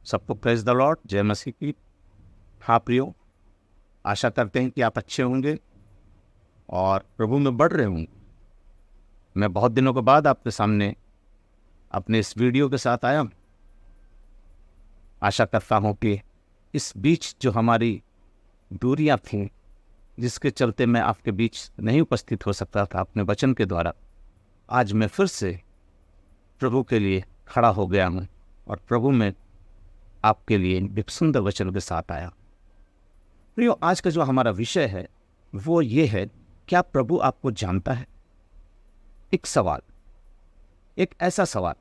सबको praise the Lord, जय मसीह की। हाँ प्रियो, आशा करते हैं कि आप अच्छे होंगे और प्रभु में बढ़ रहे होंगे। मैं बहुत दिनों के बाद आपके सामने अपने इस वीडियो के साथ आया हूँ। आशा करता हूँ कि इस बीच जो हमारी दूरियां थीं, जिसके चलते मैं आपके बीच नहीं उपस्थित हो सकता था अपने वचन के द्वारा, आज मैं फिर से प्रभु के लिए खड़ा हो गया हूँ और प्रभु में आपके लिए एक सुंदर वचन के साथ आया। प्रियो, आज का जो हमारा विषय है वो ये है, क्या प्रभु आपको जानता है? एक सवाल, एक ऐसा सवाल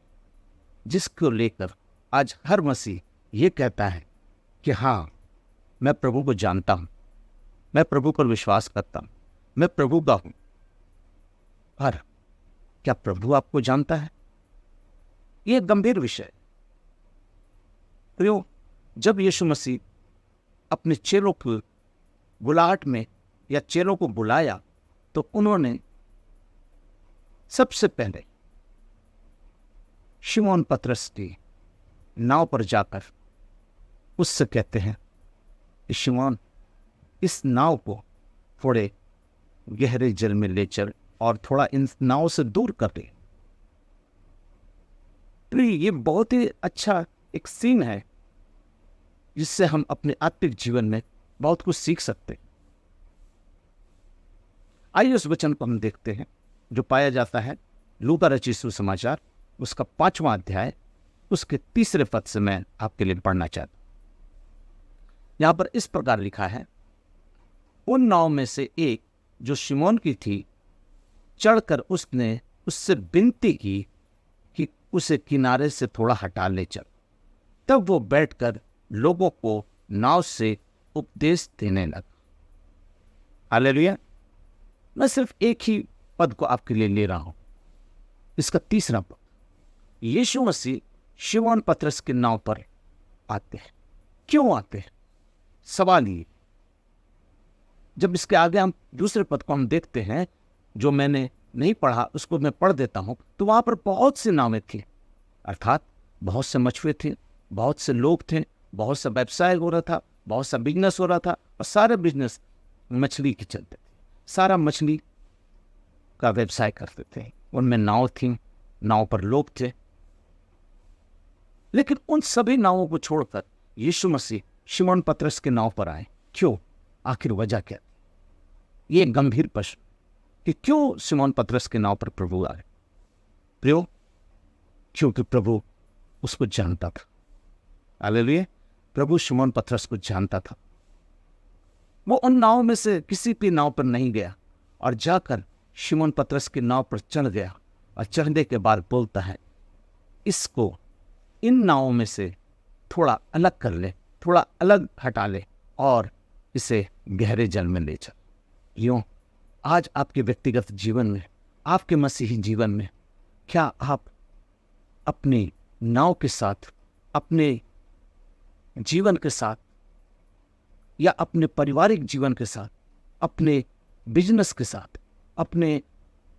जिसको लेकर आज हर मसीह ये कहता है कि हाँ, मैं प्रभु को जानता हूं, मैं प्रभु पर विश्वास करता हूं, मैं प्रभु का हूं। पर क्या प्रभु आपको जानता है? ये एक गंभीर विषय। प्रियो, जब यीशु मसीह अपने चेलों को बुलाहट में या चेलों को बुलाया तो उन्होंने सबसे पहले शिमोन पतरस की नाव पर जाकर उससे कहते हैं कि शिमोन, इस नाव को थोड़े गहरे जल में ले चल और थोड़ा इन नाव से दूर कर दे। तो ये बहुत ही अच्छा एक सीन है जिससे हम अपने आत्मिक जीवन में बहुत कुछ सीख सकते हैं। आइए उस वचन को हम देखते हैं जो पाया जाता है लूका रचित सुसमाचार उसका 5वां अध्याय, उसके 3 पद से मैं आपके लिए पढ़ना चाहता हूं। यहां पर इस प्रकार लिखा है, उन नाव में से एक जो शिमोन की थी, चढ़कर उसने उससे विनती की कि उसे किनारे से थोड़ा हटा ले चल। तब वो बैठकर लोगों को नाव से उपदेश देने लगा। हालेलुया। मैं सिर्फ एक ही पद को आपके लिए ले रहा हूं, इसका 3 पद। यीशु मसीह शिमोन पतरस के नाव पर आते हैं। क्यों आते हैं? सवाल ये। जब इसके आगे हम दूसरे पद को हम देखते हैं, जो मैंने नहीं पढ़ा उसको मैं पढ़ देता हूं, तो वहां पर बहुत सी नावें थी, अर्थात बहुत से मछुए थे, बहुत से लोग थे, बहुत सा व्यवसाय हो रहा था, बहुत सा बिजनेस हो रहा था, और सारे बिजनेस मछली के चलते थे। सारा मछली का व्यवसाय करते थे, उनमें नाव थी, नाव पर लोग थे। लेकिन उन सभी नावों को छोड़कर यीशु मसीह शिमोन पतरस के नाव पर आए। क्यों? आखिर वजह क्या? ये एक गंभीर प्रश्न कि क्यों शिमोन पतरस के नाव पर प्रभु आए। प्रियो, क्योंकि प्रभु उसको जानता था। हालेलुया। प्रभु शिमोन पतरस को जानता था। वो उन नाव में से किसी भी नाव पर नहीं गया और जाकर शिमोन पतरस की नाव पर चढ़ गया, और चढ़ने के बाद बोलता है, इसको इन नावों में से थोड़ा अलग कर ले, थोड़ा अलग हटा ले और इसे गहरे जल में ले चल। यूं आज आपके व्यक्तिगत जीवन में, आपके मसीही जीवन में, क्या आप अपनी नाव के साथ, अपने जीवन के साथ, या अपने पारिवारिक जीवन के साथ, अपने बिजनेस के साथ, अपने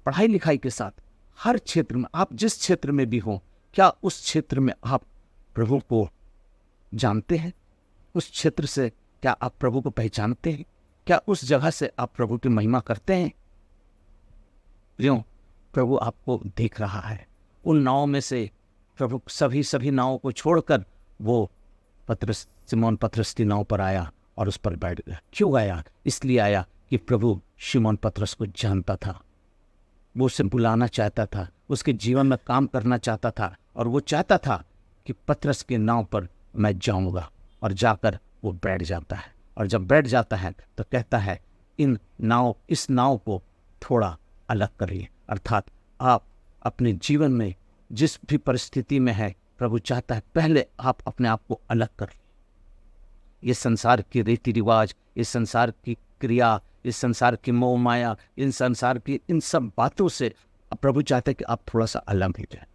पढ़ाई लिखाई के साथ, हर क्षेत्र में, आप जिस क्षेत्र में भी हो, क्या उस क्षेत्र में आप प्रभु को जानते हैं? उस क्षेत्र से क्या आप प्रभु को पहचानते हैं? क्या उस जगह से आप प्रभु की महिमा करते हैं? क्यों? प्रभु आपको देख रहा है। उन नावों में से प्रभु सभी नावों को छोड़कर वो शिमोन पतरस की नाव पर आया और उस पर बैठ गया। क्यों आया? इसलिए आया कि प्रभु शिमोन पतरस को जानता था, वो उसे बुलाना चाहता था, उसके जीवन में काम करना चाहता था, और वो चाहता था कि पतरस के नाव पर मैं जाऊंगा। और जाकर वो बैठ जाता है, और जब बैठ जाता है तो कहता है, इस नाव को थोड़ा अलग करिए। अर्थात आप अपने जीवन में जिस भी परिस्थिति में है, प्रभु चाहता है पहले आप अपने आप को अलग कर लीजिए। ये संसार के रीति रिवाज, इस संसार की क्रिया, इस संसार की मोह माया, इन संसार की इन सब बातों से प्रभु चाहते हैं कि आप थोड़ा सा अलग हो जाए।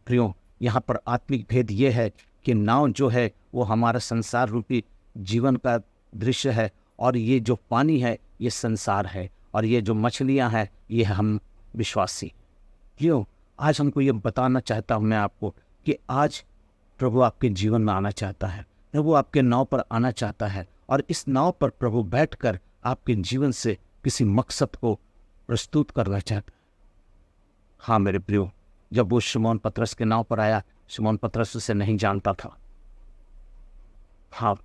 प्रियो, यहाँ पर आत्मिक भेद ये है कि नाव जो है वो हमारा संसार रूपी जीवन का दृश्य है, और ये जो पानी है ये संसार है, और ये जो मछलियाँ हैं ये हम विश्वासी। क्यों? आज हमको ये बताना चाहता हूँ मैं आपको कि आज प्रभु आपके जीवन में आना चाहता है, प्रभु आपके नाव पर आना चाहता है और इस नाव पर प्रभु बैठकर आपके जीवन से किसी मकसद को प्रस्तुत करना चाहता है। हाँ मेरे प्रियो, जब वो शिमोन पतरस के नाव पर आया, शिमोन पतरस उसे नहीं जानता था। हाँ,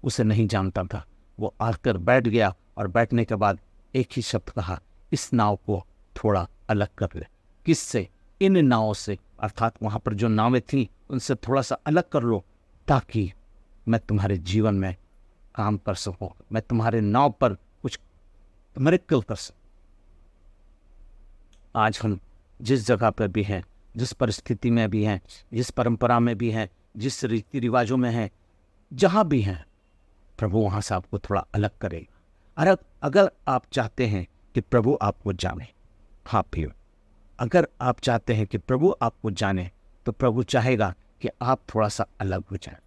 उसे नहीं जानता था। वो आकर बैठ गया और बैठने के बाद एक ही शब्द कहा, इस नाव को थोड़ा अलग कर ले। किससे? इन नावों से, अर्थात वहाँ पर जो नावें थी उनसे थोड़ा सा अलग कर लो, ताकि मैं तुम्हारे जीवन में काम कर सकूं, मैं तुम्हारे नाव पर कुछ मिरेकल कर सकूं। आज हम जिस जगह पर भी हैं, जिस परिस्थिति में भी हैं, जिस परंपरा में भी हैं, जिस रीति रिवाजों में हैं, जहाँ भी हैं, प्रभु वहाँ से आपको थोड़ा अलग करेगा। और अगर आप चाहते हैं कि प्रभु आपको जाने, हाँ प्रियो, अगर आप चाहते हैं कि प्रभु आपको जाने, तो प्रभु चाहेगा कि आप थोड़ा सा अलग हो जाएं,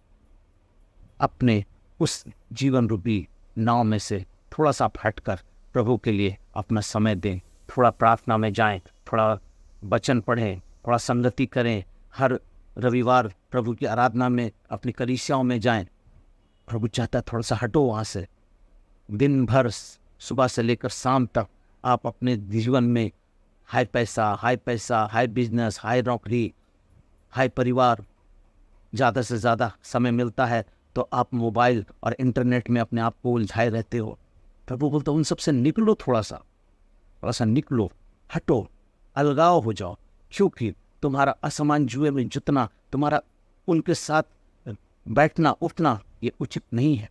अपने उस जीवन रूपी नाव में से थोड़ा सा हटकर प्रभु के लिए अपना समय दें, थोड़ा प्रार्थना में जाएं, थोड़ा वचन पढ़ें, थोड़ा संगति करें, हर रविवार प्रभु की आराधना में अपनी कलीसियाओं में जाएं। प्रभु चाहता है थोड़ा सा हटो वहाँ से। दिन भर सुबह से लेकर शाम तक आप अपने जीवन में हाई पैसा, हाई बिजनेस, हाई नौकरी, हाई परिवार, ज़्यादा से ज़्यादा समय मिलता है तो आप मोबाइल और इंटरनेट में अपने आप को उलझाए रहते हो। प्रभु बोलता उन सब से निकलो, थोड़ा सा निकलो, हटो, अलगाव हो जाओ, क्योंकि तुम्हारा असमान जुए में जितना तुम्हारा उनके साथ बैठना उठना ये उचित नहीं है।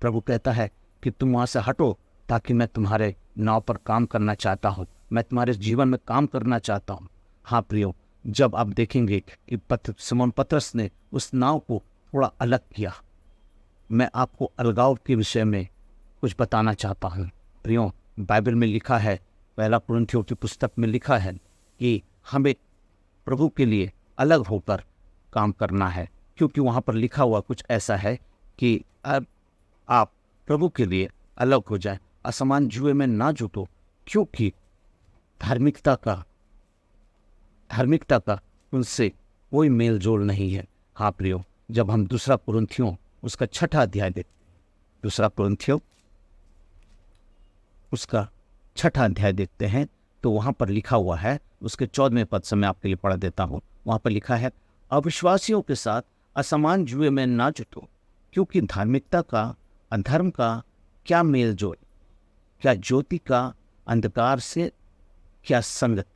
प्रभु कहता है कि तुम वहाँ से हटो, ताकि मैं तुम्हारे नाव पर काम करना चाहता हूँ, मैं तुम्हारे जीवन में काम करना चाहता हूँ। हाँ प्रियो, जब आप देखेंगे कि शिमोन पतरस ने उस नाव को थोड़ा अलग किया, मैं आपको अलगाव के विषय में कुछ बताना चाहता हूँ। प्रियो, बाइबल में लिखा है, पहला कुरिन्थियों की पुस्तक में लिखा है कि हमें प्रभु के लिए अलग होकर काम करना है, क्योंकि वहाँ पर लिखा हुआ कुछ ऐसा है कि अब आप प्रभु के लिए अलग हो जाएं, असमान जुए में ना जुटो, क्योंकि धार्मिकता का उनसे कोई मेल जोल नहीं है। हाँ प्रियो, जब हम दूसरा कुरिन्थियों उसका 6 अध्याय देखते, दूसरा कुरिन्थियों उसका 6 अध्याय देखते हैं, तो वहाँ पर लिखा हुआ है, उसके 14वें पद से मैं आपके लिए पढ़ देता हूँ। वहाँ पर लिखा है, अविश्वासियों के साथ असमान जुए में ना जुटो, क्योंकि धार्मिकता का अधर्म का क्या मेल जोल, क्या ज्योति का अंधकार से क्या संगति,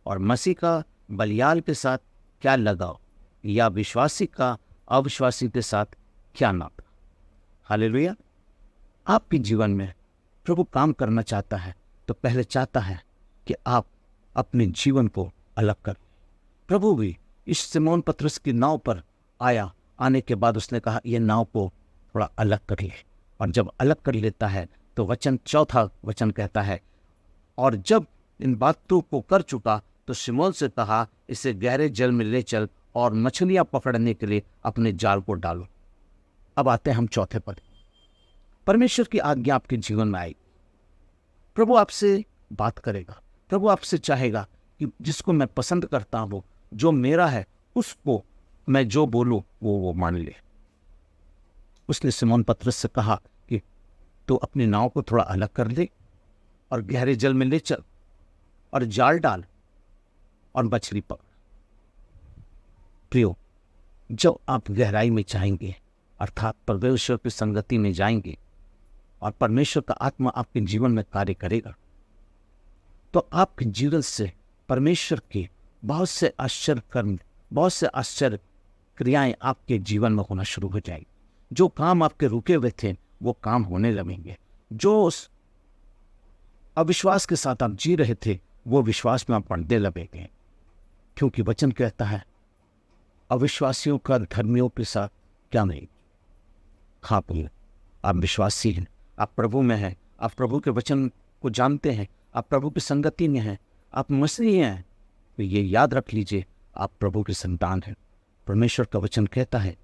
और मसीह का बलियाल के साथ क्या लगाव, या विश्वासी का अविश्वासी के साथ क्या नाता। हालेलुया। आपके जीवन में प्रभु काम करना चाहता है, तो पहले चाहता है कि आप अपने जीवन को अलग कर। प्रभु भी इस शिमोन पतरस की नाव पर आया, आने के बाद उसने कहा ये नाव को थोड़ा अलग कर ले, और जब अलग कर लेता है तो वचन 4 वचन कहता है, और जब इन बातों को कर चुका तो शिमोन से कहा, इसे गहरे जल में ले चल और मछलियां पकड़ने के लिए अपने जाल को डालो। अब आते हैं हम 4 पद। परमेश्वर की आज्ञा आपके जीवन में आई, प्रभु आपसे बात करेगा, प्रभु आपसे चाहेगा कि जिसको मैं पसंद करता हूँ, जो मेरा है, उसको मैं जो बोलूँ वो मान ले। उसने शिमोन पतरस से कहा कि तो अपनी नाव को थोड़ा अलग कर ले और गहरे जल में ले चल और जाल डाल और मछली पकड़। प्रियो, जब आप गहराई में जाएंगे, अर्थात परमेश्वर की संगति में जाएंगे और परमेश्वर का आत्मा आपके जीवन में कार्य करेगा, तो आपके जीवन से परमेश्वर के बहुत से आश्चर्य कर्म, बहुत से आश्चर्य क्रियाएं आपके जीवन में होना शुरू हो जाएगी। जो काम आपके रुके हुए थे वो काम होने लगेंगे। जो उस अविश्वास के साथ आप जी रहे थे वो विश्वास में आप बढ़ने लगेंगे, क्योंकि वचन कहता है अविश्वासियों का धर्मियों के साथ क्या नहीं। हाँ प्रिय, आप विश्वासी हैं, आप प्रभु में हैं, आप प्रभु के वचन को जानते हैं, आप प्रभु की संगति में हैं, आप मसीही हैं, तो ये याद रख लीजिए आप प्रभु के संतान हैं। परमेश्वर का वचन कहता है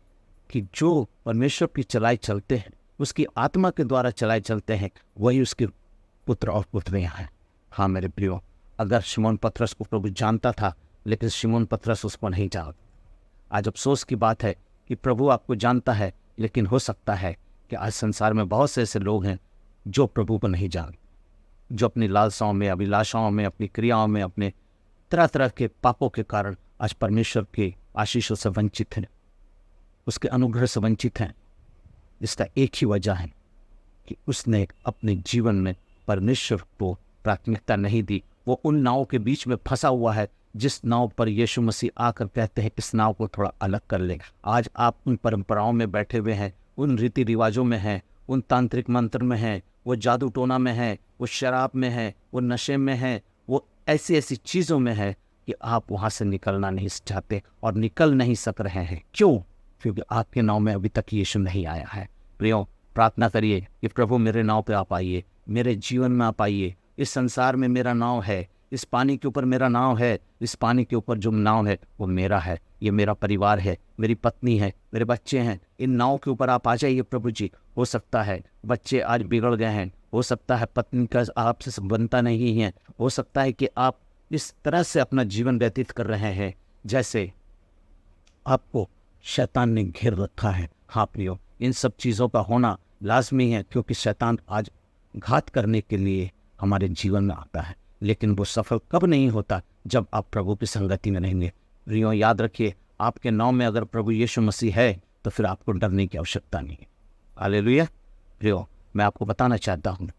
कि जो परमेश्वर की चलाई चलते हैं, उसकी आत्मा के द्वारा चलाए चलते हैं, वही उसके पुत्र और पुत्रियां हैं। हाँ मेरे प्रियो, अगर शिमोन पतरस को प्रभु जानता था, लेकिन शिमोन पतरस उसको नहीं जानता। आज अफसोस की बात है कि प्रभु आपको जानता है, लेकिन हो सकता है कि आज संसार में बहुत से ऐसे लोग हैं जो प्रभु को नहीं जानते, जो अपनी लालसाओं में, अभिलाषाओं में, अपनी क्रियाओं में, अपने तरह तरह के पापों के कारण आज परमेश्वर के आशीषों से वंचित हैं, उसके अनुग्रह से वंचित हैं। इसका एक ही वजह है कि उसने अपने जीवन में परमेश्वर को प्राथमिकता नहीं दी। वो उन नावों के बीच में फंसा हुआ है जिस नाव पर यीशु मसीह आकर कहते हैं इस नाव को थोड़ा अलग कर ले। आज आप उन परंपराओं में बैठे हुए हैं, उन रीति रिवाजों में हैं, उन तांत्रिक मंत्र में हैं, वो जादू टोना में है, वो शराब में है, वो नशे में है, वो ऐसी ऐसी चीज़ों में है कि आप वहाँ से निकलना नहीं चाहते और निकल नहीं सक रहे हैं। क्यों? क्योंकि आपके नाव में अभी तक यीशु नहीं आया है। प्रियो, प्रार्थना करिए कि प्रभु मेरे नाव पे आप आइए, मेरे जीवन में आप आइए। इस संसार में मेरा नाव है, इस पानी के ऊपर मेरा नाव है, इस पानी के ऊपर जो नाव है वो मेरा है, ये मेरा परिवार है, मेरी पत्नी है, मेरे बच्चे हैं। इन नाव के ऊपर आप आ जाइए प्रभु जी। हो सकता है बच्चे आज बिगड़ गए हैं, हो सकता है पत्नी का आपसे बनता नहीं है, हो सकता है कि आप इस तरह से अपना जीवन व्यतीत कर रहे हैं जैसे आपको शैतान ने घेर रखा है। हाँ प्रियो, इन सब चीज़ों का होना लाजमी है, क्योंकि शैतान आज घात करने के लिए हमारे जीवन में आता है, लेकिन वो सफल कब नहीं होता? जब आप प्रभु की संगति में रहेंगे। प्रियो, याद रखिए, आपके नाम में अगर प्रभु यीशु मसीह है तो फिर आपको डरने की आवश्यकता नहीं है। हालेलुया। प्रियो, मैं आपको बताना चाहता हूँ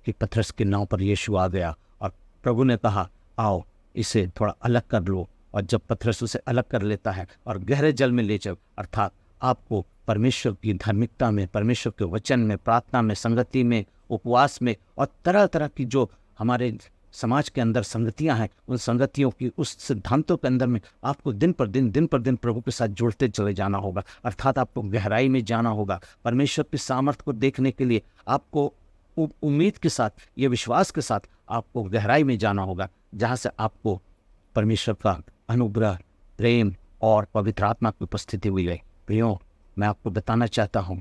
कि पतरस के नाव पर यीशु आ गया और प्रभु ने कहा आओ इसे थोड़ा अलग कर लो। और जब पतरस उसे अलग कर लेता है और गहरे जल में ले जाओ, अर्थात आपको परमेश्वर की धार्मिकता में, परमेश्वर के वचन में, प्रार्थना में, संगति में, उपवास में और तरह तरह की जो हमारे समाज के अंदर संगतियां हैं, उन संगतियों की, उस सिद्धांतों के अंदर में आपको दिन पर दिन प्रभु के साथ जुड़ते चले जाना होगा। अर्थात आपको गहराई में जाना होगा। परमेश्वर की सामर्थ्य को देखने के लिए आपको उम्मीद के साथ, ये विश्वास के साथ आपको गहराई में जाना होगा, जहाँ से आपको परमेश्वर का अनुग्रह, प्रेम और पवित्र आत्मा की उपस्थिति हुई है। प्रियो, मैं आपको बताना चाहता हूँ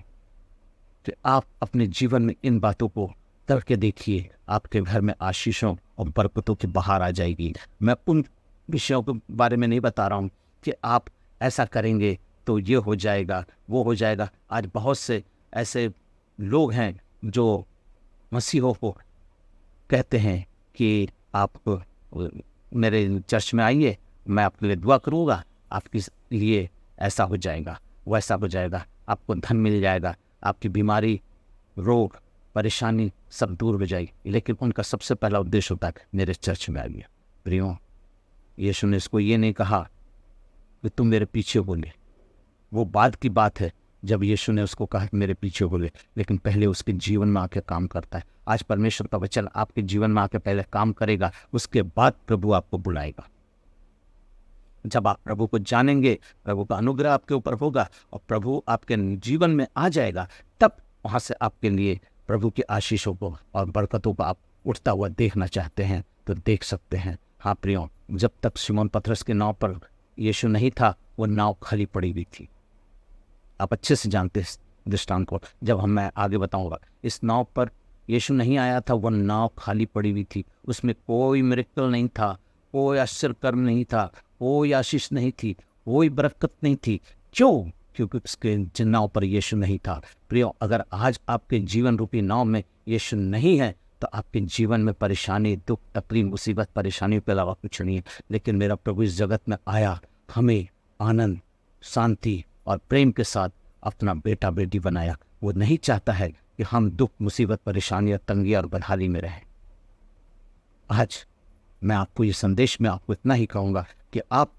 कि आप अपने जीवन में इन बातों को करके देखिए, आपके घर में आशीषों और बरकतों की बहार आ जाएगी। मैं उन विषयों के बारे में नहीं बता रहा हूँ कि आप ऐसा करेंगे तो ये हो जाएगा, वो हो जाएगा। आज बहुत से ऐसे लोग हैं जो मसीहों को कहते हैं कि आप मेरे चर्च में आइए, मैं आपके लिए दुआ करूँगा, आपके लिए ऐसा हो जाएगा, वैसा हो जाएगा, आपको धन मिल जाएगा, आपकी बीमारी, रोग, परेशानी सब दूर हो जाएगी। लेकिन उनका सबसे पहला उद्देश्य होता है मेरे चर्च में आइए। प्रियो, यीशु ने इसको ये नहीं कहा कि तुम मेरे पीछे बोले। वो बाद की बात है जब यीशु ने उसको कहा कि मेरे पीछे बोले, लेकिन पहले उसके जीवन में आके काम करता है। आज परमेश्वर का वचन आपके जीवन में आके पहले काम करेगा, उसके बाद प्रभु आपको बुलाएगा। जब आप प्रभु को जानेंगे, प्रभु का अनुग्रह आपके ऊपर होगा और प्रभु आपके जीवन में आ जाएगा, तब वहाँ से आपके लिए प्रभु की आशीषों को और बरकतों को आप उठता हुआ देखना चाहते हैं तो देख सकते हैं। हाँ प्रियो, जब तक शिमोन पतरस के नाव पर यीशु नहीं था, वो नाव खाली पड़ी हुई थी। आप अच्छे से जानते हैं दृष्टांत को, जब मैं आगे बताऊंगा। इस नाव पर यीशु नहीं आया था, वह नाव खाली पड़ी हुई थी। उसमें कोई मिरेकल नहीं था, कोई आश्चर्य कर्म नहीं था, कोई आशीष नहीं थी, कोई बरकत नहीं थी। क्यों? क्योंकि उसके नाव पर यीशु नहीं था। प्रियो, अगर आज आपके जीवन रूपी नाव में यीशु नहीं है तो आपके जीवन में परेशानी, दुख, तकलीफ, मुसीबत, परेशानियों के अलावा कुछ नहीं है। लेकिन मेरा प्रभु इस जगत में आया, हमें आनंद, शांति और प्रेम के साथ अपना बेटा बेटी बनाया। वो नहीं चाहता है कि हम दुख, मुसीबत, परेशानियां, तंगियां और बदहाली में रहें। आज मैं आपको ये संदेश में आपको इतना ही कहूँगा कि आप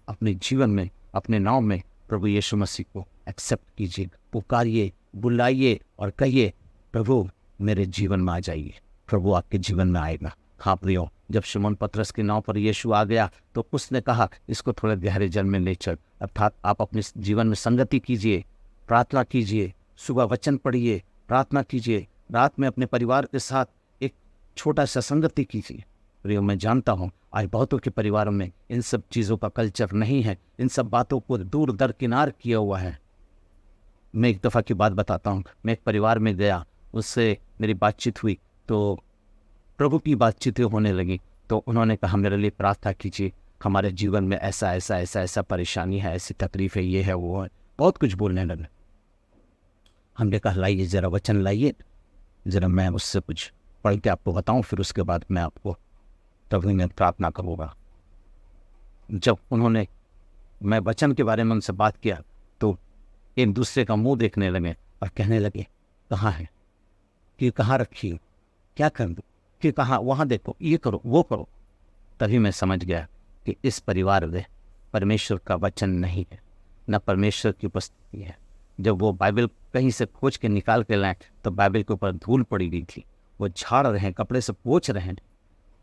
अपने जीवन में, अपने नाव में प्रभु यीशु मसीह को एक्सेप्ट कीजिए, पुकारिए, बुलाइए और कहिए प्रभु मेरे जीवन में आ जाइए। प्रभु आपके जीवन में आएगा। हाँ प्रियो, जब शिमोन पतरस के नाव पर यीशु आ गया तो उसने कहा इसको थोड़े गहरे जल में ले चल। अर्थात आप अपने जीवन में संगति कीजिए, प्रार्थना कीजिए, सुबह वचन पढ़िए, प्रार्थना कीजिए, रात में अपने परिवार के साथ एक छोटा सा संगति कीजिए। प्रियो, मैं जानता हूँ आज बहुतों के परिवारों में इन सब चीज़ों का कल्चर नहीं है, इन सब बातों को दूर दरकिनार किया हुआ है। मैं एक दफ़ा की बात बताता हूँ। मैं एक परिवार में गया, उससे मेरी बातचीत हुई तो प्रभु की बातचीतें होने लगी। तो उन्होंने कहा मेरे लिए प्रार्थना कीजिए। हमारे जीवन में ऐसा ऐसा ऐसा ऐसा परेशानी है, ऐसी तकलीफ है, ये है वो है, बहुत कुछ बोलने लगे। हमने कहा लाइए ज़रा वचन लाइए, ज़रा मैं उससे कुछ पढ़ के आपको बताऊं, फिर उसके बाद मैं आपको प्रभु में प्रार्थना करूँगा। जब उन्होंने मैं वचन के बारे में उनसे बात किया तो एक दूसरे का मुंह देखने लगे और कहने लगे कहाँ है, कि कहाँ रखी हो, क्या कर दूँ, कि कहाँ, वहाँ देखो, ये करो वो करो। तभी मैं समझ गया कि इस परिवार में परमेश्वर का वचन नहीं है, न परमेश्वर की उपस्थिति है। जब वो बाइबल कहीं से खोज के निकाल के लाए तो बाइबल के ऊपर धूल पड़ी गई थी। वो झाड़ रहे हैं, कपड़े से पोंछ रहे हैं,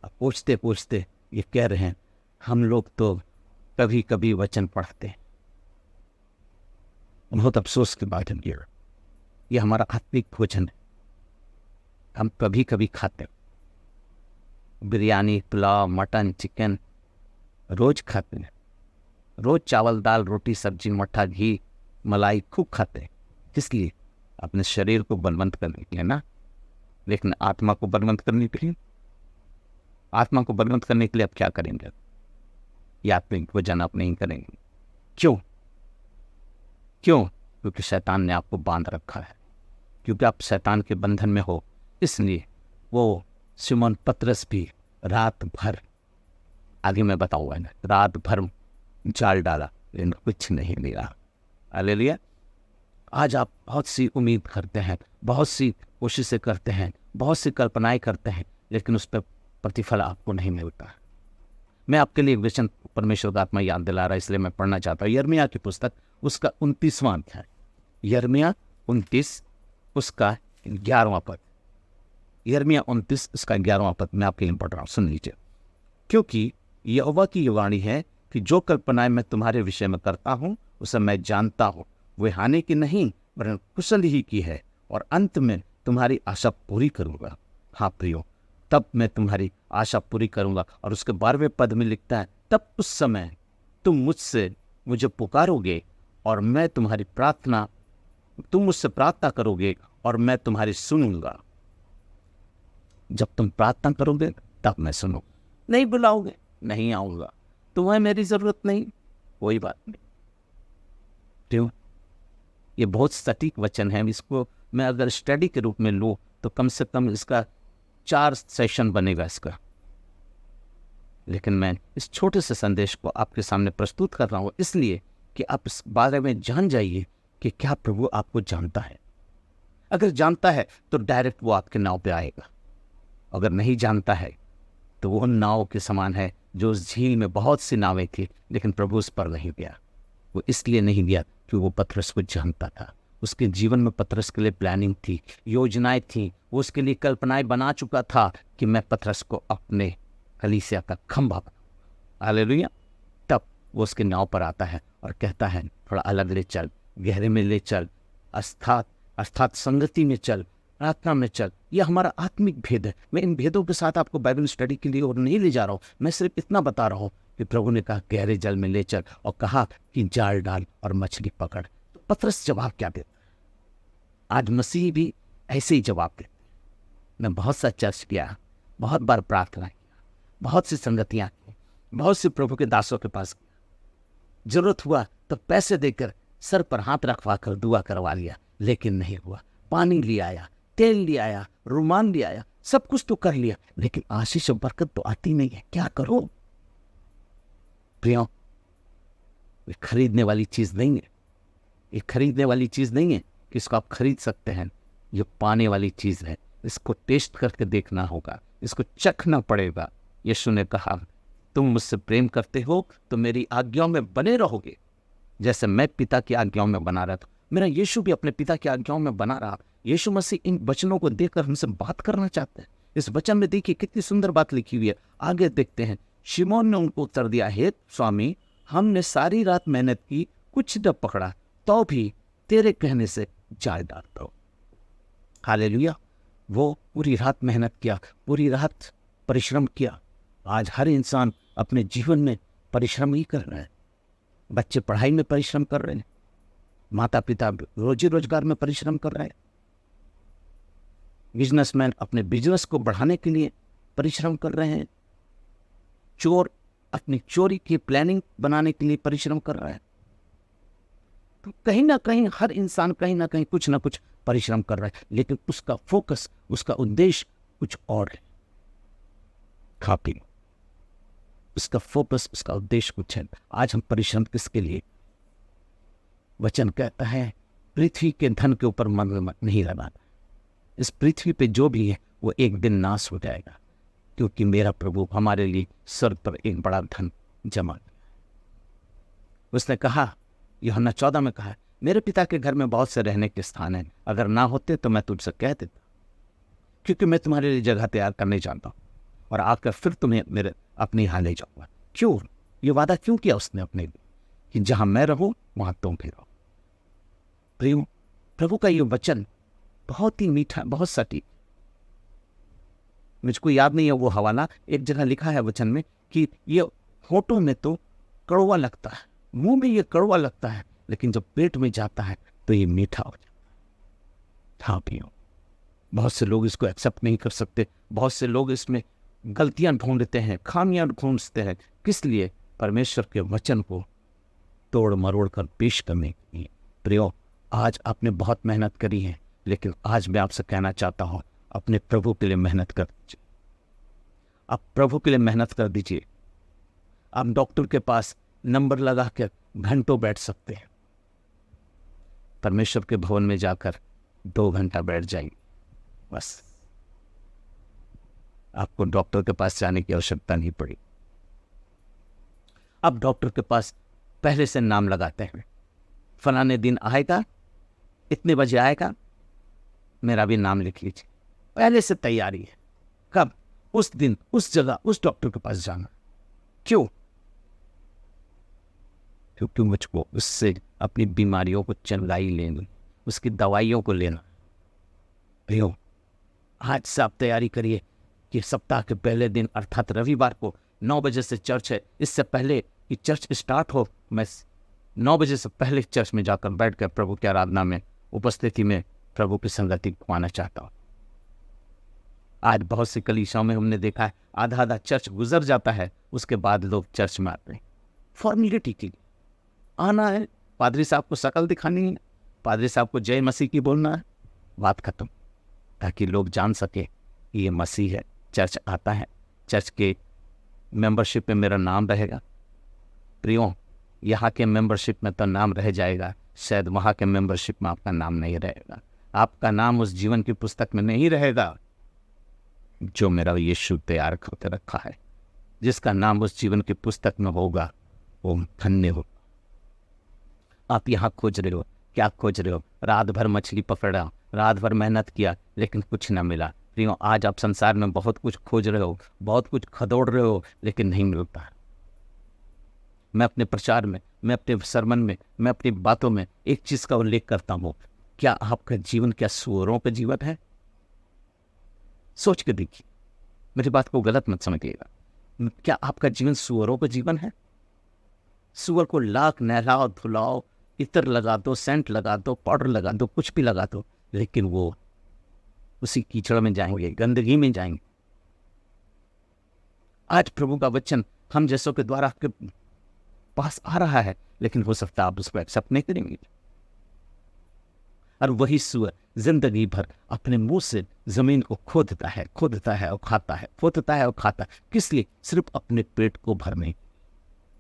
और पोंछते पोंछते ये कह रहे हैं हम लोग तो कभी कभी वचन पढ़ते हैं। बहुत अफसोस की बात है, ये हमारा आत्मिक भोजन है, हम कभी कभी खाते हैं। बिरयानी, पुलाव, मटन, चिकन रोज खाते हैं, रोज चावल दाल रोटी सब्जी मट्ठा घी मलाई खूब खाते हैं। किस लिए? अपने शरीर को बलवंत करने के लिए ना, लेकिन आत्मा को बलवंत करने के लिए, आत्मा को बलवंत करने के लिए आप क्या करेंगे? ये आत्मिक भोजन आप नहीं करेंगे। क्यों? क्यों? क्योंकि शैतान ने आपको बांध रखा है, क्योंकि आप शैतान के बंधन में हो। इसलिए वो सिमोन पतरस भी रात भर, आगे मैं बताऊंगा ना, रात भर जाल डाला लेकिन कुछ नहीं मिला। हालेलुया। आज आप बहुत सी उम्मीद करते हैं, बहुत सी कोशिशें करते हैं, बहुत सी कल्पनाएं करते हैं, लेकिन उस पर प्रतिफल आपको नहीं मिलता। मैं आपके लिए एक वचन परमेश्वर का आत्मा याद दिला रहा है, इसलिए मैं पढ़ना चाहता हूँ। यिर्मयाह की पुस्तक उसका 29वां अध्याय, यिर्मयाह 29 उसका 11वां पद, यिर्मयाह 29 उसका 11वां पद मैं आपके लिए पढ़ रहा हूँ, सुन लीजिए। क्योंकि यहोवा की ये वाणी है कि जो कल्पनाएं मैं तुम्हारे विषय में करता हूँ उसे मैं जानता हूँ, वे हानि की नहीं वरन कुशल ही की है, और अंत में तुम्हारी आशा पूरी करूँगा। हाँ प्रियो, तब मैं तुम्हारी आशा पूरी करूँगा। और उसके 12वें पद में लिखता है, तब उस समय तुम मुझे पुकारोगे और मैं तुम्हारी प्रार्थना, तुम मुझसे प्रार्थना करोगे और मैं तुम्हारी सुनूंगा। जब तुम प्रार्थना करोगे तब मैं सुनूंगा। नहीं बुलाओगे, नहीं आऊँगा। तुम्हें मेरी ज़रूरत नहीं, कोई बात नहीं। क्यों? ये बहुत सटीक वचन है। इसको मैं अगर स्टडी के रूप में लूँ तो कम से कम इसका 4 सेशन बनेगा इसका, लेकिन मैं इस छोटे से संदेश को आपके सामने प्रस्तुत कर रहा हूँ इसलिए कि आप इस बारे में जान जाइए कि क्या प्रभु आपको जानता है। अगर जानता है तो डायरेक्ट वो आपके नाव पे आएगा, अगर नहीं जानता है तो वो नाव के समान है जो उस झील में बहुत सी नावें थी लेकिन प्रभु उस पर नहीं गया। वो इसलिए नहीं गया कि वो पतरस को जानता था। उसके जीवन में पतरस के लिए प्लानिंग थी, योजनाएं थी, वो उसके लिए कल्पनाएं बना चुका था कि मैं पतरस को अपने कलीसिया का खंभा बनाऊं। हालेलुया। तब वो उसके नाव पर आता है और कहता है थोड़ा अलग ले चल, गहरे में ले चल, अर्थात संगति में चल, प्रार्थना में चल। यह हमारा आत्मिक भेद है। मैं इन भेदों के साथ आपको बाइबल स्टडी के लिए और नहीं ले जा रहा हूँ, मैं सिर्फ इतना बता रहा हूँ कि प्रभु ने कहा गहरे जल में ले चल और कहा कि जाल डाल और मछली पकड़। तो पतरस जवाब क्या देता है? आज मसीह भी ऐसे ही जवाब देते हैं। मैं बहुत सा चर्च किया, बहुत बार प्रार्थना किया, बहुत सी संगतियाँ की, बहुत से प्रभु के दासों के पास गया, जरूरत हुआ तो पैसे देकर सर पर हाथ रखवा कर दुआ करवा लिया, लेकिन नहीं हुआ। पानी ले आया, तेल ले आया, रुमाल ले आया, सब कुछ तो कर लिया, लेकिन आशीष और बरकत तो आती नहीं है। क्या करो प्रियो? ये खरीदने वाली चीज नहीं है, ये खरीदने वाली चीज नहीं है कि इसको आप खरीद सकते हैं। ये पाने वाली चीज है, इसको टेस्ट करके देखना होगा, इसको चखना पड़ेगा। यीशु ने कहा तुम मुझसे प्रेम करते हो तो मेरी आज्ञाओं में बने रहोगे, जैसे मैं पिता की आज्ञाओं में बना रहा था। मेरा यीशु भी अपने पिता की आज्ञाओं में बना रहा। यीशु मसीह इन वचनों को देखकर हमसे बात करना चाहते हैं। इस वचन में देखिए कितनी सुंदर बात लिखी हुई है। आगे देखते हैं। शिमोन ने उनको उत्तर दिया, हे स्वामी, हमने सारी रात मेहनत की, कुछ न पकड़ा, तो भी तेरे कहने से जाल डालता हूं। हालेलुया। वो पूरी रात मेहनत किया, पूरी रात परिश्रम किया। आज हर इंसान अपने जीवन में परिश्रम ही कर रहा है। बच्चे पढ़ाई में परिश्रम कर रहे हैं, माता पिता रोजी रोजगार में परिश्रम कर रहे हैं, बिजनेसमैन अपने बिजनेस को बढ़ाने के लिए परिश्रम कर रहे हैं, चोर अपनी चोरी की प्लानिंग बनाने के लिए परिश्रम कर रहा है। तो कहीं ना कहीं हर इंसान कहीं ना कहीं कुछ ना कुछ परिश्रम कर रहा है, लेकिन उसका फोकस, उसका उद्देश्य कुछ और है। खापी उसका फोकस, उसका उद्देश्य कुछ है। आज हम परिश्रम किसके लिए? वचन कहता है पृथ्वी के धन के ऊपर मन नहीं लगाना। इस पृथ्वी पे जो भी है वो एक दिन नाश हो जाएगा, क्योंकि मेरा प्रभु हमारे लिए स्वर्ग पर एक बड़ा धन जमा किया। उसने कहा, यूहन्ना 14 में कहा, मेरे पिता के घर में बहुत से रहने के स्थान हैं, अगर ना होते तो मैं तुझसे कह देता, क्योंकि मैं तुम्हारे लिए जगह तैयार करने जानता हूँ और आकर फिर तुम्हें मेरे अपने यहाँ ले जाऊंगा। क्यों? ये वादा क्यों किया उसने अपने लिए कि जहां मैं रहूं वहां तुम भी रहो। प्रियो, प्रभु का ये वचन बहुत ही मीठा, बहुत सटीक। मुझको याद नहीं है वो हवाला, एक जगह लिखा है वचन में कि ये होठों में तो कड़वा लगता है, मुंह में ये कड़वा लगता है, लेकिन जब पेट में जाता है तो ये मीठा हो जाता है। हाँ प्रियो, बहुत से लोग इसको एक्सेप्ट नहीं कर सकते। बहुत से लोग इसमें गलतियां ढूंढते हैं, खामियां ढूंढते हैं। किस लिए? परमेश्वर के वचन को तोड़ मरोड़ कर पेश करने के लिए। प्रियो, आज आपने बहुत मेहनत करी है, लेकिन आज मैं आपसे कहना चाहता हूं, अपने प्रभु के लिए मेहनत कर दीजिए। आप प्रभु के लिए मेहनत कर दीजिए। आप डॉक्टर के पास नंबर लगा कर घंटों बैठ सकते हैं, परमेश्वर के भवन में जाकर 2 घंटा बैठ जाइए, बस। आपको डॉक्टर के पास जाने की आवश्यकता नहीं पड़ी। अब डॉक्टर के पास पहले से नाम लगाते हैं, फलाने दिन आएगा, इतने बजे आएगा, मेरा भी नाम लिख लीजिए। पहले से तैयारी है, कब? उस दिन, उस जगह, उस डॉक्टर के पास जाना। क्यों? क्योंकि मुझको उससे अपनी बीमारियों को चंगाई लेनी, उसकी दवाइयों को लेना। भैया, आज से आप तैयारी करिए कि सप्ताह के पहले दिन अर्थात रविवार को 9 बजे से चर्च है। इससे पहले कि चर्च स्टार्ट हो, मैं 9 बजे से पहले चर्च में जाकर बैठ कर प्रभु की आराधना में, उपस्थिति में प्रभु की संगति पाना चाहता हूँ। आज बहुत सी कलीसियाओं में हमने देखा है आधा आधा चर्च गुजर जाता है, उसके बाद लोग चर्च में आते हैं फॉर्मेलिटी के लिए। आना है, पादरी साहब को शकल दिखानी है, पादरी साहब को जय मसीह की बोलना है, बात खत्म। ताकि लोग जान सके कि ये मसीह है, चर्च आता है, चर्च के मेंबरशिप में मेरा नाम रहेगा। प्रियो, यहाँ के मेंबरशिप में तो नाम रह जाएगा, शायद वहाँ के मेंबरशिप में आपका नाम नहीं रहेगा। आपका नाम उस जीवन की पुस्तक में नहीं रहेगा जो मेरा यीशु तैयार करके रखा है। जिसका नाम उस जीवन की पुस्तक में होगा वो धन्य हो। आप यहाँ खोज रहे हो, क्या खोज रहे हो? रात भर मछली पकड़ा, रात भर मेहनत किया, लेकिन कुछ ना मिला। प्रियो, आज आप संसार में बहुत कुछ खोज रहे हो, बहुत कुछ खदोड़ रहे हो, लेकिन नहीं मिलता। मैं अपने प्रचार में, मैं अपने सरमन में, मैं अपनी बातों में एक चीज का उल्लेख करता हूं, क्या आपका जीवन क्या सूअरों का जीवन है? सोच के देखिए, मेरी बात को गलत मत समझिएगा। क्या आपका जीवन सूअरों का जीवन है? सूअर को लाख नहलाओ, धुलाओ, इत्र लगा दो, सेंट लगा दो, पाउडर लगा दो, कुछ भी लगा दो, लेकिन वो उसी कीचड़ में जाएंगे, गंदगी में जाएंगे। आज प्रभु का वचन हम जैसों के द्वारा आपके पास आ रहा है, लेकिन हो सकता है आप उसको एक्सेप्ट नहीं करेंगे। और वही सूअर जिंदगी भर अपने मुंह से जमीन को खोदता है, खोदता है और खाता है, खोदता है और खाता है। किस लिए? सिर्फ अपने पेट को भरने।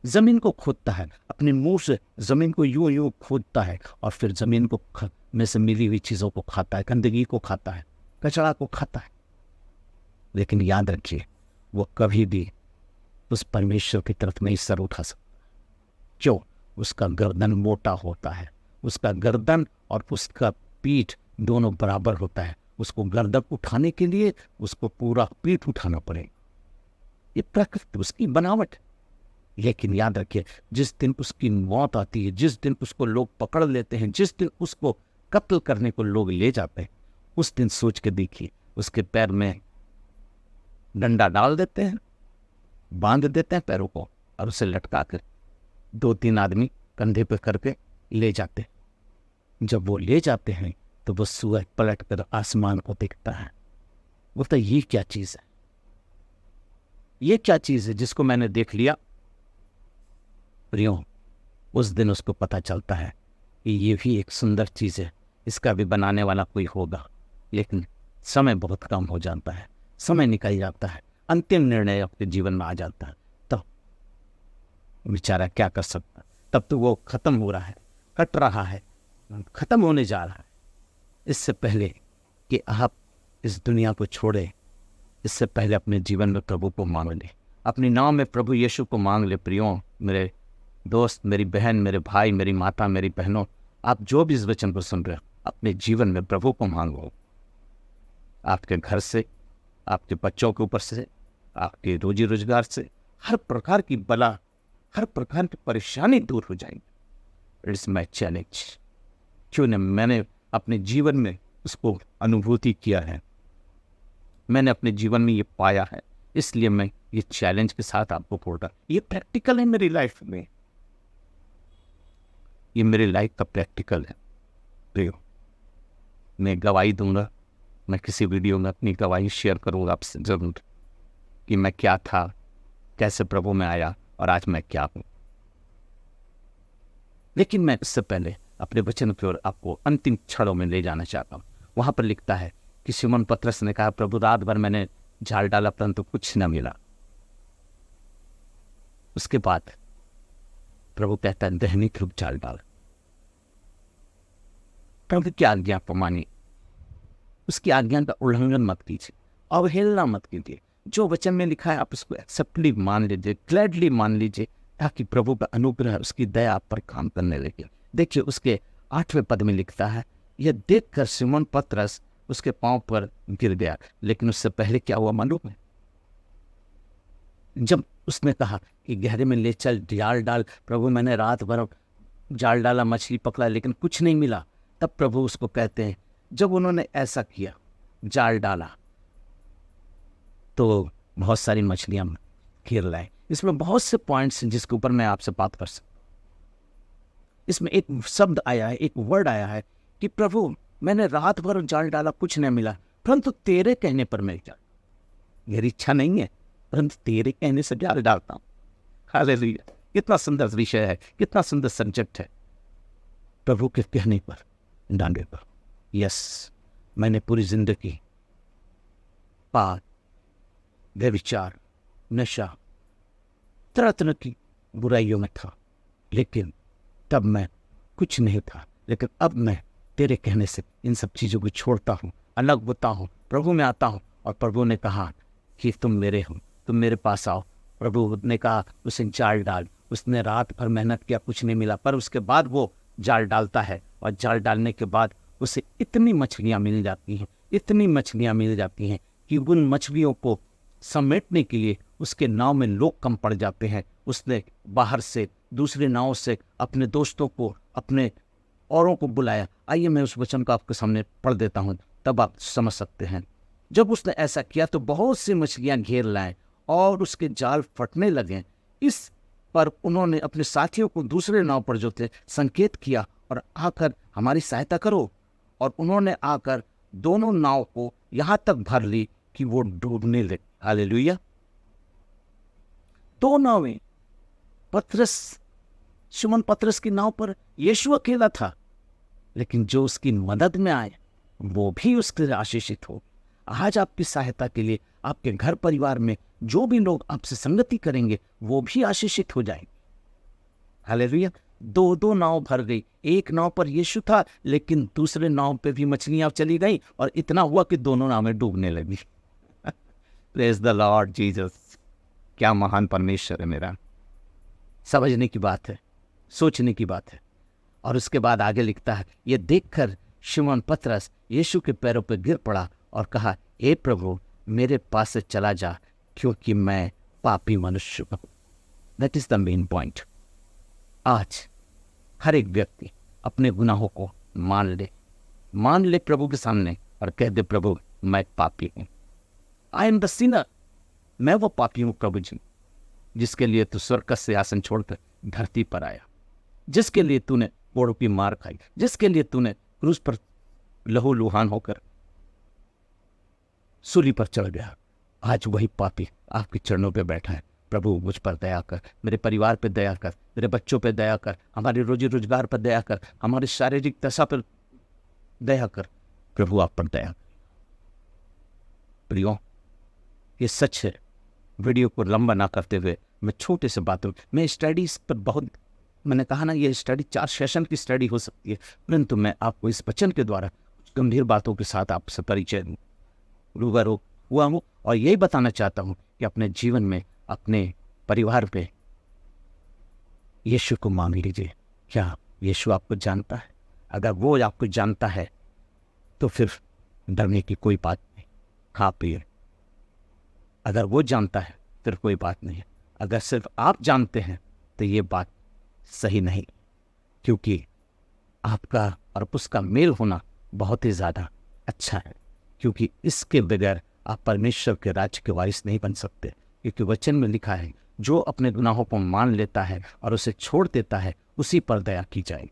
जमीन को खोदता है, अपने मुंह से जमीन को यूं यूं खोदता है और फिर जमीन को में से मिली हुई चीजों को खाता है, गंदगी को खाता है, कचरा को खाता है। लेकिन याद रखिए, वो कभी भी उस परमेश्वर की तरफ नहीं सर उठा सकता। क्यों? उसका गर्दन मोटा होता है, उसका गर्दन और उसका पीठ दोनों बराबर होता है। उसको गर्दन उठाने के लिए उसको पूरा पीठ उठाना पड़ेगा। ये प्रकृति, उसकी बनावट। लेकिन याद रखिए, जिस दिन उसकी मौत आती है, जिस दिन उसको लोग पकड़ लेते हैं, जिस दिन उसको कत्ल करने को लोग ले जाते हैं, उस दिन सोच के देखिए, उसके पैर में डंडा डाल देते हैं, बांध देते हैं पैरों को और उसे लटका कर 2-3 आदमी कंधे पे करके ले जाते हैं। जब वो ले जाते हैं तो वो सूअर पलट कर आसमान को देखता है, बोलता ये क्या चीज है, ये क्या चीज है जिसको मैंने देख लिया प्रियो, उस दिन उसको पता चलता है कि ये भी एक सुंदर चीज़ है, इसका भी बनाने वाला कोई होगा। लेकिन समय बहुत कम हो जाता है, समय निकल जाता है, अंतिम निर्णय अपने जीवन में आ जाता है, तब बेचारा क्या कर सकता। तब तो वो खत्म हो रहा है, कट रहा है, खत्म होने जा रहा है। इससे पहले कि आप इस दुनिया को छोड़े, इससे पहले अपने जीवन में प्रभु को मांग ले, अपने नाम में प्रभु यीशु को मांग ले। प्रियो, मेरे दोस्त, मेरी बहन, मेरे भाई, मेरी माता, मेरी बहनों, आप जो भी इस वचन को सुन रहे हो, अपने जीवन में प्रभु को मांगो। आपके घर से, आपके बच्चों के ऊपर से, आपके रोजी रोजगार से, हर प्रकार की बला, हर प्रकार की परेशानी दूर हो जाएगी। It's my challenge. क्यों न मैंने अपने जीवन में उसको अनुभूति किया है, मैंने अपने जीवन में ये पाया है, इसलिए मैं ये चैलेंज के साथ आपको बोल रहा। ये प्रैक्टिकल है मेरी लाइफ में, ये मेरी लाइफ का प्रैक्टिकल है। प्रियो, मैं गवाही दूंगा, मैं किसी वीडियो में अपनी गवाही शेयर करूंगा आपसे जरूर कि मैं क्या था, कैसे प्रभु में आया और आज मैं क्या हूं। लेकिन मैं इससे पहले अपने वचन की ओर आपको अंतिम क्षणों में ले जाना चाहता हूं। वहां पर लिखता है कि शिमोन पतरस ने कहा, प्रभु रात भर मैंने जाल डाला परंतु कुछ न मिला। उसके बाद प्रभु कहता है, दैनिक रूप जाल डाल। प्रभु की आज्ञा को मानिए, उसकी आज्ञा का उल्लंघन मत कीजिए, अवहेलना मत कीजिए। जो वचन में लिखा है आप उसको एक्सेप्टली मान लीजिए, ग्लैडली मान लीजिए, ताकि प्रभु का अनुग्रह, उसकी दया आप पर काम करने लगे। देखिए उसके 8वें पद में लिखता है, यह देखकर शिमोन पतरस उसके पांव पर गिर गया। लेकिन उससे पहले क्या हुआ मालूम है? जब उसने कहा कि गहरे में ले चल, जाल डाल, प्रभु मैंने रात भर जाल डाला, मछली पकड़ा, लेकिन कुछ नहीं मिला। तब प्रभु उसको कहते हैं, जब उन्होंने ऐसा किया, जाल डाला, तो बहुत सारी मछलियां घेर लाए। इसमें बहुत से पॉइंट्स हैं जिसके ऊपर मैं आपसे बात कर सकता हूं। इसमें एक शब्द आया है, एक वर्ड आया है कि प्रभु मैंने रात भर जाल डाला, कुछ नहीं मिला, परंतु तेरे कहने पर मैं जाल, मेरी इच्छा नहीं है, परंतु तेरे कहने से जाल डालता हूं। हालेलुया! कितना सुंदर विषय है, कितना सुंदर सब्जेक्ट है। प्रभु के कहने पर डांगे पर। यस, मैंने पूरी जिंदगी पाप, व्यभिचार, नशा, तरह तरह की बुराइयों में था, लेकिन तब मैं कुछ नहीं था। लेकिन अब मैं तेरे कहने से इन सब चीज़ों को छोड़ता हूँ, अलग होता हूँ, प्रभु में आता हूँ। और प्रभु ने कहा कि तुम मेरे हो, तुम मेरे पास आओ। प्रभु ने कहा उसे जाल डाल। उसने रात भर मेहनत किया, कुछ नहीं मिला, पर उसके बाद वो जाल डालता है, और जाल डालने के बाद उसे इतनी मछलियाँ मिल जाती हैं, इतनी मछलियाँ मिल जाती हैं कि उन मछलियों को समेटने के लिए उसके नाव में लोग कम पड़ जाते हैं। उसने बाहर से, दूसरे नाव से अपने दोस्तों को, अपने औरों को बुलाया। आइए मैं उस वचन को आपके सामने पढ़ देता हूँ, तब आप समझ सकते हैं। जब उसने ऐसा किया तो बहुत सी मछलियां घेर लाए और उसके जाल फटने लगे। इस पर उन्होंने अपने साथियों को दूसरे नाव पर जो थे संकेत किया और आकर हमारी सहायता करो। और उन्होंने आकर दोनों नाव को यहाँ तक भर ली कि वो डूबने लगे। हालेलुया! 2 नावें, पतरस, शिमोन पतरस की नाव पर यीशु अकेला था, लेकिन जो उसकी मदद में आए वो भी उसके लिए आशीषित हो। आज आपकी सहायता के लिए आपके घर परिवार में जो भी लोग आपसे संगति करेंगे वो भी आशीषित हो जाएंगे। हालेलुया! 2 नाव भर गई। एक नाव पर यीशु था, लेकिन दूसरे नाव पे भी मछलियां चली गई और इतना हुआ कि दोनों नावें डूबने लगी। Praise the Lord Jesus! क्या महान परमेश्वर है मेरा। समझने की बात है, सोचने की बात है। और उसके बाद आगे लिखता है, ये देखकर शिमोन पतरस यीशु के पैरों पर गिर पड़ा और कहा, हे प्रभु मेरे पास से चला जा, क्योंकि मैं पापी मनुष्य हूं। That is the main point. आज हर एक व्यक्ति अपने गुनाहों को मान ले प्रभु के सामने और कह दे, प्रभु मैं पापी हूं। I am the Sinner. मैं वो पापी हूं प्रभु जी, जिसके लिए तू स्वर्ग का सिंहासन छोड़कर धरती पर आया, जिसके लिए तूने कोड़ों की मार खाई, जिसके लिए तूने क्रूस पर लहू लुहान होकर सूली पर चढ़ गया। आज वही पापी आपके चरणों पे बैठा है प्रभु मुझ पर दया कर, मेरे परिवार पर दया कर, मेरे बच्चों पर दया कर, हमारे रोजी रोजगार पर दया कर, हमारी शारीरिक दशा पर दया कर। प्रभु आप पर दया कर। प्रियो, ये सच है। वीडियो को लंबा ना करते हुए मैं छोटे से बातों, मैं स्टडीज पर बहुत, मैंने कहा ना ये स्टडी 4 सेशन की स्टडी हो सकती है, परंतु मैं आपको इस वचन के द्वारा गंभीर बातों के साथ आपसे परिचय रूबरू हुआ हूँ और यही बताना चाहता हूँ कि अपने जीवन में, अपने परिवार पे यीशु को मान लीजिए। क्या यीशु आपको जानता है? अगर वो आपको जानता है तो फिर डरने की कोई बात नहीं। हाँ प्रिय, अगर वो जानता है फिर कोई बात नहीं है। अगर सिर्फ आप जानते हैं तो ये बात सही नहीं, क्योंकि आपका और उसका मेल होना बहुत ही ज़्यादा अच्छा है, क्योंकि इसके बगैर आप परमेश्वर के राज्य के वारिस नहीं बन सकते। क्योंकि वचन में लिखा है, जो अपने गुनाहों को मान लेता है और उसे छोड़ देता है उसी पर दया की जाएगी।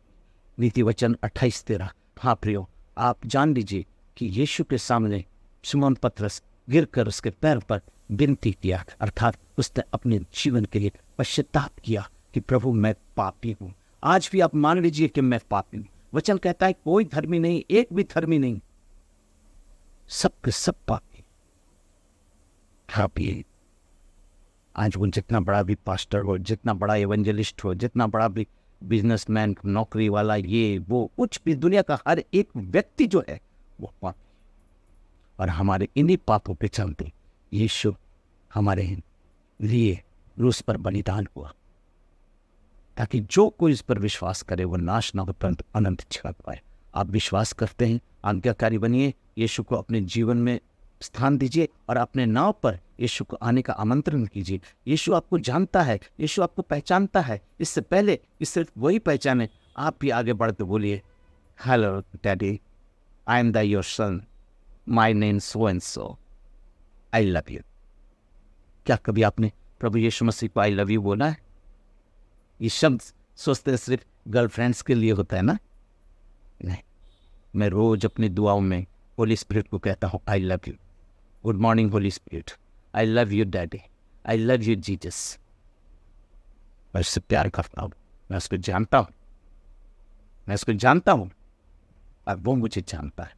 नीति वचन 28:13। हाँ प्रियो, आप जान लीजिए कि यीशु के सामने शिमोन पतरस गिरकर उसके पैर पर विनती किया, अर्थात उसने अपने जीवन के लिए पश्चाताप किया कि प्रभु मैं पापी हूँ। आज भी आप मान लीजिए कि मैं पापी हूँ। वचन कहता है कोई धर्मी नहीं, एक भी धर्मी नहीं, सब के सब पापी। पापी। आज वो जितना बड़ा भी पास्टर हो, जितना बड़ा एवेंजलिस्ट हो, जितना बड़ा भी बिजनेसमैन, नौकरी वाला, ये वो कुछ भी, दुनिया का हर एक व्यक्ति जो है वो पापी। और हमारे इन्हीं पापों पे चलते यीशु हमारे लिए क्रूस पर बलिदान हुआ, ताकि जो कोई इस पर विश्वास करे वो नाश न हो परंतु अनंत जीवन पाए। आप विश्वास करते हैं? आज्ञाकारी बनिए, यीशु को अपने जीवन में स्थान दीजिए और अपने नाव पर यीशु को आने का आमंत्रण कीजिए। यीशु आपको जानता है, यीशु आपको पहचानता है। इससे पहले कि सिर्फ वही पहचाने, आप भी आगे बढ़ते बोलिए, hello daddy, I am the your son, my name so and so, I love you. क्या कभी आपने प्रभु यीशु मसीह को आई लव यू बोला है? ये शब्द सोचते हैं सिर्फ गर्लफ्रेंड्स के लिए होता है ना? नहीं, मैं रोज अपनी दुआओं में होली स्पिरिट को कहता हूँ, I love you, good morning Holi spirit, I love you daddy, I love you Jesus. मैं उससे प्यार करता हूँ, मैं उसको जानता हूँ, मैं उसको जानता हूँ और वो मुझे जानता है।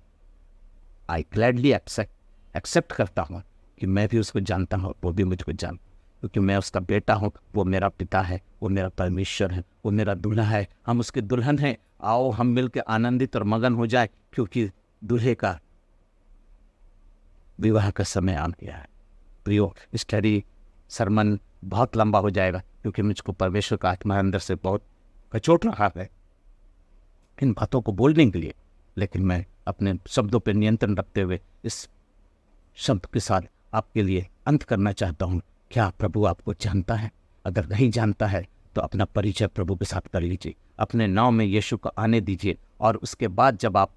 आई ग्लैडली एक्सेप्ट करता हूँ कि मैं भी उसको जानता हूँ, वो भी मुझको जानता, क्योंकि मैं उसका बेटा हूँ, वो मेरा पिता है, वो मेरा परमेश्वर है, वो मेरा दूल्हा है, हम उसके दुल्हन हैं। आओ हम मिलकर आनंदित और मगन हो जाए, क्योंकि दूल्हे का विवाह का समय आ गया है। प्रियो, स्टडी सरमन बहुत लंबा हो जाएगा, क्योंकि मुझको परमेश्वर का आत्मा अंदर से बहुत कचोट रहा है इन बातों को बोलने के लिए, लेकिन मैं अपने शब्दों पर नियंत्रण रखते हुए इस शब्द के साथ आपके लिए अंत करना चाहता हूँ। क्या प्रभु आपको जानता है? अगर नहीं जानता है तो अपना परिचय प्रभु के साथ कर लीजिए, अपने नाव में यीशु को आने दीजिए, और उसके बाद जब आप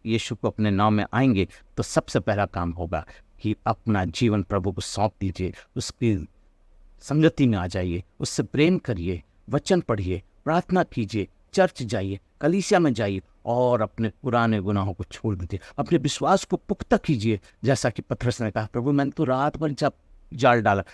यीशु को अपने नाव में आएंगे तो सबसे पहला काम होगा कि अपना जीवन प्रभु को सौंप दीजिए, उसकी संगति में आ जाइए, उससे प्रेम करिए, वचन पढ़िए, प्रार्थना कीजिए, चर्च जाइए, कलीसिया में जाइए और अपने पुराने गुनाहों को छोड़ दीजिए। अपने विश्वास को पुख्ता कीजिए, जैसा कि पतरस ने कहा, प्रभु मैंने तो रात भर जब जाल डाला,